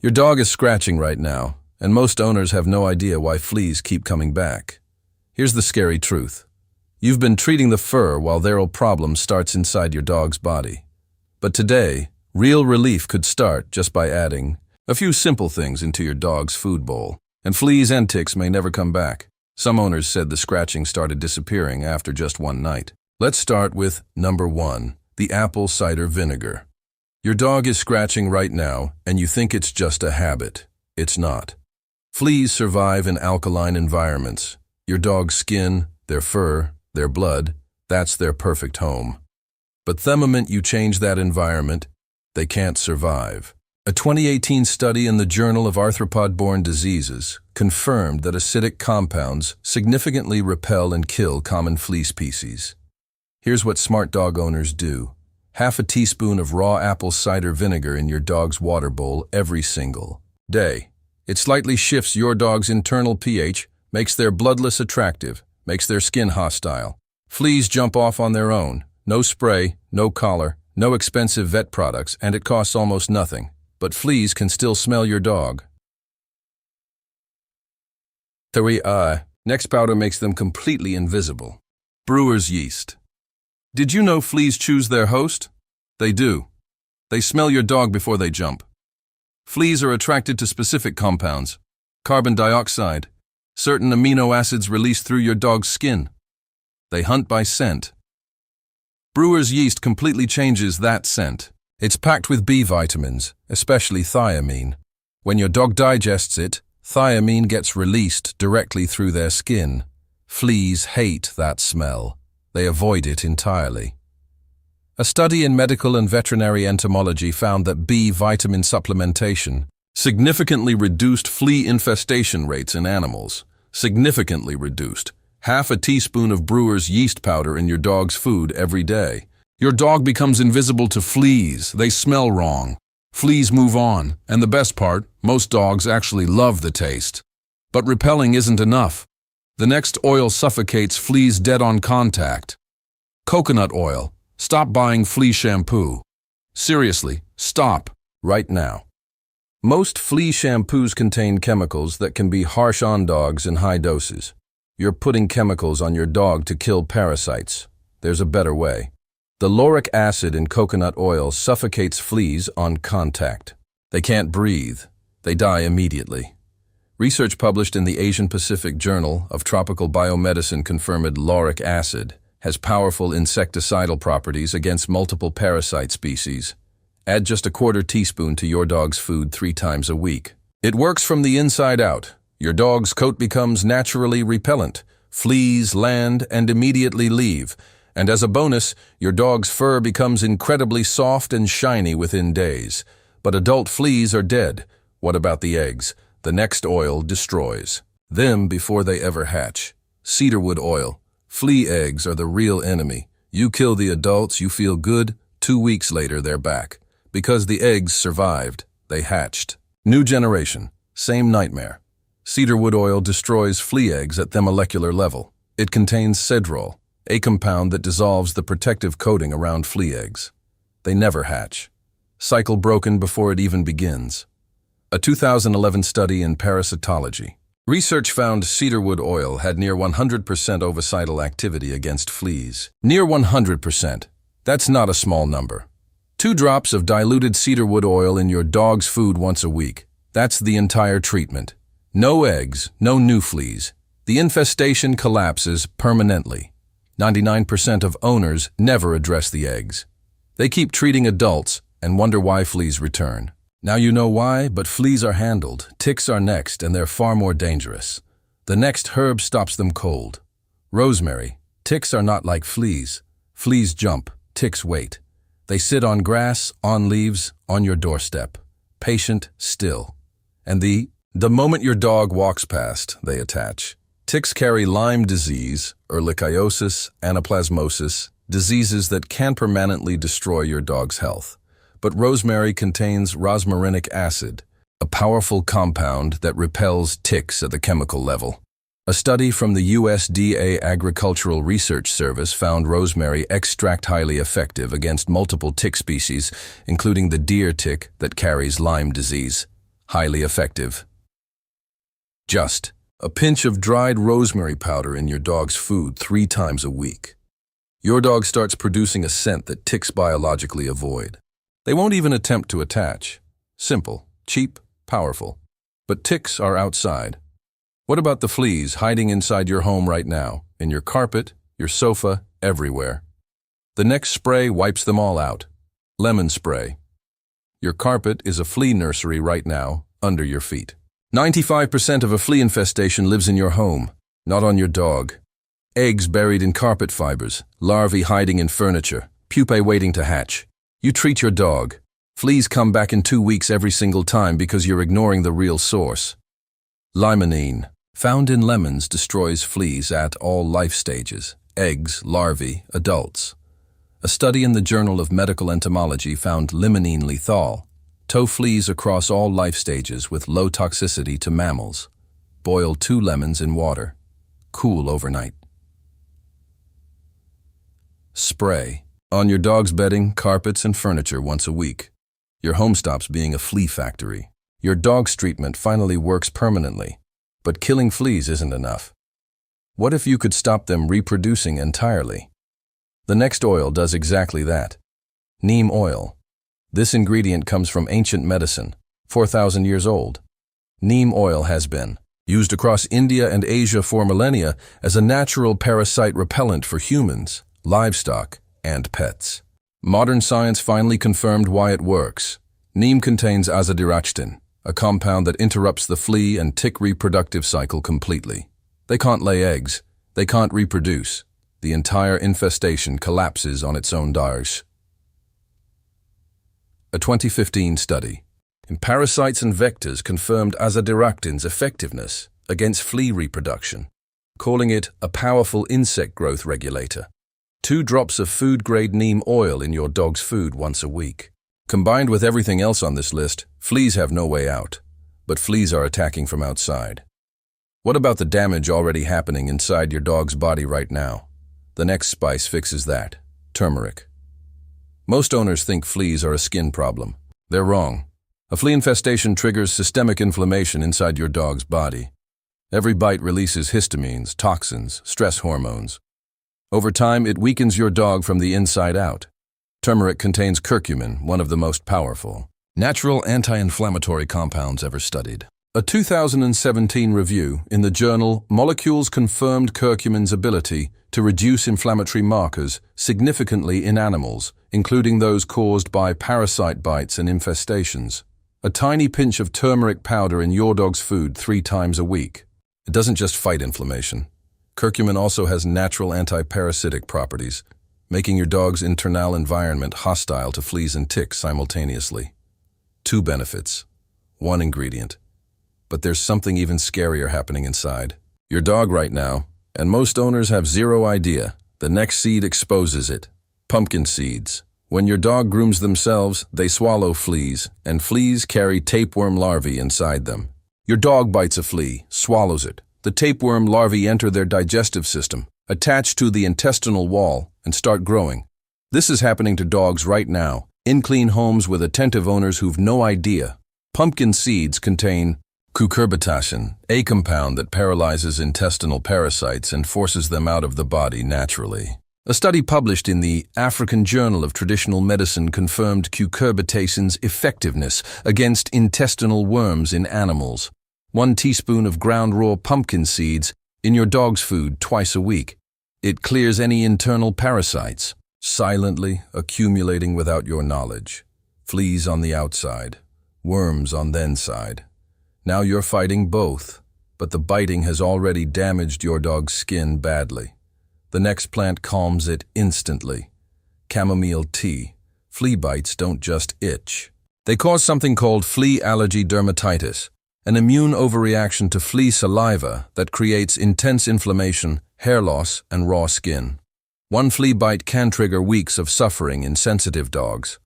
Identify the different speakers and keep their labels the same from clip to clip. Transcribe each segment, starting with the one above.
Speaker 1: Your dog is scratching right now, and most owners have no idea why fleas keep coming back. Here's the scary truth. You've been treating the fur while the real problem starts inside your dog's body. But today, real relief could start just by adding a few simple things into your dog's food bowl. And fleas and ticks may never come back. Some owners said the scratching started disappearing after just one night. Let's start with number 1, the apple cider vinegar. Your dog is scratching right now, and you think it's just a habit. It's not. Fleas survive in alkaline environments. Your dog's skin, their fur, their blood, that's their perfect home. But the moment you change that environment, they can't survive. A 2018 study in the Journal of Arthropod-Borne Diseases confirmed that acidic compounds significantly repel and kill common flea species. Here's what smart dog owners do. Half a teaspoon of raw apple cider vinegar in your dog's water bowl every single day. It slightly shifts your dog's internal pH, makes their bloodless attractive, makes their skin hostile. Fleas jump off on their own. No spray, no collar, no expensive vet products, and it costs almost nothing. But fleas can still smell your dog. 3. Next powder makes them completely invisible. Brewer's yeast. Did you know fleas choose their host? They do. They smell your dog before they jump. Fleas are attracted to specific compounds, carbon dioxide, certain amino acids released through your dog's skin. They hunt by scent. Brewer's yeast completely changes that scent. It's packed with B vitamins, especially thiamine. When your dog digests it, thiamine gets released directly through their skin. Fleas hate that smell. They avoid it entirely. A study in medical and veterinary entomology found that B vitamin supplementation significantly reduced flea infestation rates in animals. Significantly reduced. Half a teaspoon of brewer's yeast powder in your dog's food every day. Your dog becomes invisible to fleas. They smell wrong. Fleas move on, and the best part, most dogs actually love the taste. But repelling isn't enough. The next oil suffocates fleas dead on contact. Coconut oil. Stop buying flea shampoo. Seriously, stop, right now. Most flea shampoos contain chemicals that can be harsh on dogs in high doses. You're putting chemicals on your dog to kill parasites. There's a better way. The lauric acid in coconut oil suffocates fleas on contact. They can't breathe. They die immediately. Research published in the Asian Pacific Journal of Tropical Biomedicine confirmed lauric acid has powerful insecticidal properties against multiple parasite species. Add just a quarter teaspoon to your dog's food 3 times a week. It works from the inside out. Your dog's coat becomes naturally repellent. Fleas land and immediately leave. And as a bonus, your dog's fur becomes incredibly soft and shiny within days. But adult fleas are dead. What about the eggs? The next oil destroys them before they ever hatch. Cedarwood oil. Flea eggs are the real enemy. You kill the adults, you feel good. 2 weeks later, they're back. Because the eggs survived, they hatched. New generation, same nightmare. Cedarwood oil destroys flea eggs at the molecular level. It contains cedrol, a compound that dissolves the protective coating around flea eggs. They never hatch. Cycle broken before it even begins. A 2011 study in parasitology. Research found cedarwood oil had near 100% ovicidal activity against fleas. Near 100%. That's not a small number. 2 drops of diluted cedarwood oil in your dog's food once a week. That's the entire treatment. No eggs, no new fleas. The infestation collapses permanently. 99% of owners never address the eggs. They keep treating adults and wonder why fleas return. Now you know why, but fleas are handled. Ticks are next, and they're far more dangerous. The next herb stops them cold. Rosemary. Ticks are not like fleas. Fleas jump, ticks wait. They sit on grass, on leaves, on your doorstep. Patient, still. And the moment your dog walks past, they attach. Ticks carry Lyme disease, ehrlichiosis, anaplasmosis, diseases that can permanently destroy your dog's health. But rosemary contains rosmarinic acid, a powerful compound that repels ticks at the chemical level. A study from the USDA Agricultural Research Service found rosemary extract highly effective against multiple tick species, including the deer tick that carries Lyme disease. highly effective. Just a pinch of dried rosemary powder in your dog's food 3 times a week. Your dog starts producing a scent that ticks biologically avoid. They won't even attempt to attach. Simple, cheap, powerful. But ticks are outside. What about the fleas hiding inside your home right now, in your carpet, your sofa, everywhere? The next spray wipes them all out. Lemon spray. Your carpet is a flea nursery right now, under your feet. 95% of a flea infestation lives in your home, not on your dog. Eggs buried in carpet fibers, larvae hiding in furniture, pupae waiting to hatch. You treat your dog. Fleas come back in 2 weeks every single time because you're ignoring the real source. Limonene, found in lemons, destroys fleas at all life stages: eggs, larvae, adults. A study in the Journal of Medical Entomology found limonene lethal. Tow fleas across all life stages with low toxicity to mammals. Boil 2 lemons in water. Cool overnight. Spray on your dog's bedding, carpets, and furniture once a week. Your home stops being a flea factory. Your dog's treatment finally works permanently. But killing fleas isn't enough. What if you could stop them reproducing entirely? The next oil does exactly that. Neem oil. This ingredient comes from ancient medicine, 4,000 years old. Neem oil has been used across India and Asia for millennia as a natural parasite repellent for humans, livestock, and pets. Modern science finally confirmed why it works. Neem contains azadirachtin, a compound that interrupts the flea and tick reproductive cycle completely. They can't lay eggs. They can't reproduce. The entire infestation collapses on its own dars. A 2015 study in Parasites and Vectors confirmed azadirachtin's effectiveness against flea reproduction, calling it a powerful insect growth regulator. 2 drops of food-grade neem oil in your dog's food once a week. Combined with everything else on this list, fleas have no way out. But fleas are attacking from outside. What about the damage already happening inside your dog's body right now? The next spice fixes that: turmeric. Most owners think fleas are a skin problem. They're wrong. A flea infestation triggers systemic inflammation inside your dog's body. Every bite releases histamines, toxins, stress hormones. Over time, it weakens your dog from the inside out. Turmeric contains curcumin, one of the most powerful natural anti-inflammatory compounds ever studied. A 2017 review in the journal Molecules confirmed curcumin's ability to reduce inflammatory markers significantly in animals, including those caused by parasite bites and infestations. A tiny pinch of turmeric powder in your dog's food 3 times a week. It doesn't just fight inflammation. Curcumin also has natural anti-parasitic properties, making your dog's internal environment hostile to fleas and ticks simultaneously. 2 benefits, 1 ingredient. But there's something even scarier happening inside. Your dog right now, and most owners have zero idea, the next seed exposes it. Pumpkin seeds. When your dog grooms themselves, they swallow fleas, and fleas carry tapeworm larvae inside them. Your dog bites a flea, swallows it. The tapeworm larvae enter their digestive system, attach to the intestinal wall, and start growing. This is happening to dogs right now, in clean homes with attentive owners who've no idea. Pumpkin seeds contain cucurbitacin, a compound that paralyzes intestinal parasites and forces them out of the body naturally. A study published in the African Journal of Traditional Medicine confirmed cucurbitacin's effectiveness against intestinal worms in animals. 1 teaspoon of ground raw pumpkin seeds in your dog's food twice a week. It clears any internal parasites, silently accumulating without your knowledge. Fleas on the outside, worms on the inside. Now you're fighting both, but the biting has already damaged your dog's skin badly. The next plant calms it instantly. Chamomile tea. Flea bites don't just itch. They cause something called flea allergy dermatitis, an immune overreaction to flea saliva that creates intense inflammation, hair loss, and raw skin. 1 flea bite can trigger weeks of suffering in sensitive dogs.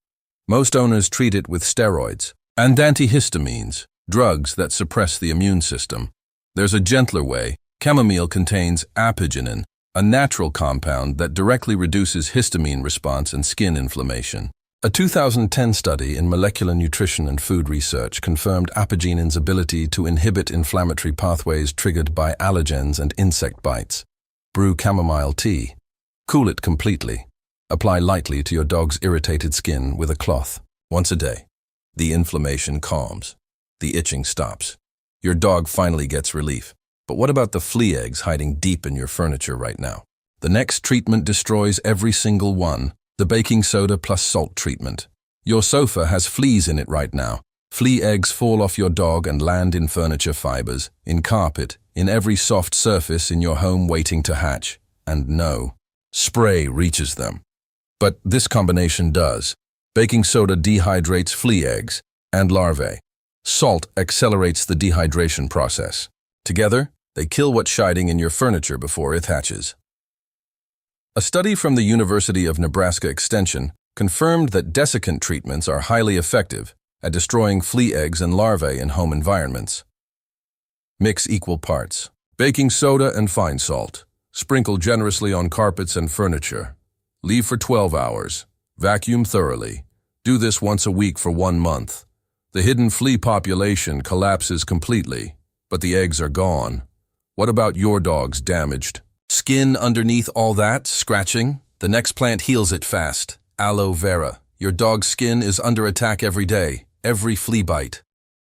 Speaker 1: Most owners treat it with steroids and antihistamines, drugs that suppress the immune system. There's a gentler way. Chamomile contains apigenin, a natural compound that directly reduces histamine response and skin inflammation. A 2010 study in molecular nutrition and food research confirmed apigenin's ability to inhibit inflammatory pathways triggered by allergens and insect bites. Brew chamomile tea. Cool it completely. Apply lightly to your dog's irritated skin with a cloth, once a day. The inflammation calms. The itching stops. Your dog finally gets relief. But what about the flea eggs hiding deep in your furniture right now? The next treatment destroys every single one. The baking soda plus salt treatment. Your sofa has fleas in it right now. Flea eggs fall off your dog and land in furniture fibers, in carpet, in every soft surface in your home waiting to hatch. And no, spray reaches them. But this combination does. Baking soda dehydrates flea eggs and larvae. Salt accelerates the dehydration process. Together, they kill what's hiding in your furniture before it hatches. A study from the University of Nebraska Extension confirmed that desiccant treatments are highly effective at destroying flea eggs and larvae in home environments. Mix equal parts. Baking soda and fine salt. Sprinkle generously on carpets and furniture. Leave for 12 hours. Vacuum thoroughly. Do this once a week for 1 month. The hidden flea population collapses completely, but the eggs are gone. What about your dog's damaged skin underneath all that, scratching? The next plant heals it fast. Aloe vera. Your dog's skin is under attack every day, every flea bite.